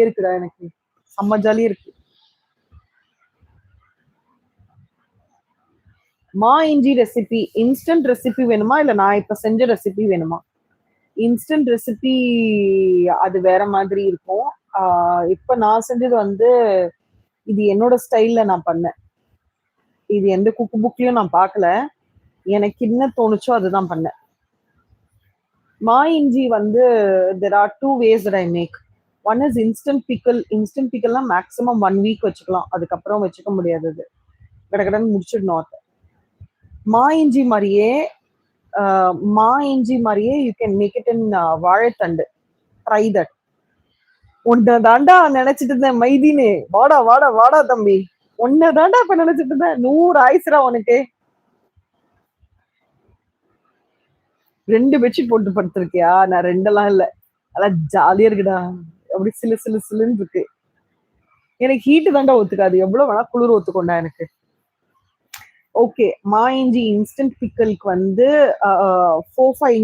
இருக்குடா எனக்கு. செம்ம ஜாலியா இருக்கு. மா இஞ்சி ரெசிபி இன்ஸ்டன்ட் ரெசிபி வேணுமா இல்ல நான் இப்ப செஞ்ச ரெசிபி வேணுமா? இன்ஸ்டன்ட் ரெசிபி அது வேற மாதிரி இருக்கும். இப்ப நான் செஞ்சது வந்து இது என்னோட ஸ்டைல்ல நான் பண்ணேன். இது எந்த குக் புக்லயும் நான் பார்க்கல. எனக்கு என்ன தோணுச்சோ அதுதான் பண்ணேன். மா இஞ்சி வந்து there are two ways that I make. One is instant pickle. Instant pickleனா மேக்ஸிமம் 1 வீக் வச்சுக்கலாம். அதுக்கப்புறம் வச்சுக்க முடியாது அது. கடகடன்னு முடிச்சிடணும் அத. மா இஞ்சி மாரியே மா இஞ்சி மாரியே you can make it in வாழைத்தண்டு. Try that. உன்ன தாண்டா நினைச்சிட்டு இருந்தேன் மைதீனு. வாடா வாடா வாடா தம்பி. உன்ன தாண்டா இப்ப நினைச்சிட்டு இருந்தேன். 100 ஆயிசுரா உனக்கு. 2 பெட்ஷீட் போட்டு படுத்திருக்கியா? நான் 2 எல்லாம் இல்ல. அதான் ஜாலியா இருக்குடா. அப்படி சிலு சிலு சிலுன்னு இருக்கு. எனக்கு ஹீட் தாண்டா ஒத்துக்காது. எவ்வளவு வேணா குளிர் ஒத்துக்கொண்டா எனக்கு. ஓகே. மா இஞ்சி இன்ஸ்டன்ட் பிக்கலுக்கு வந்து 4, 5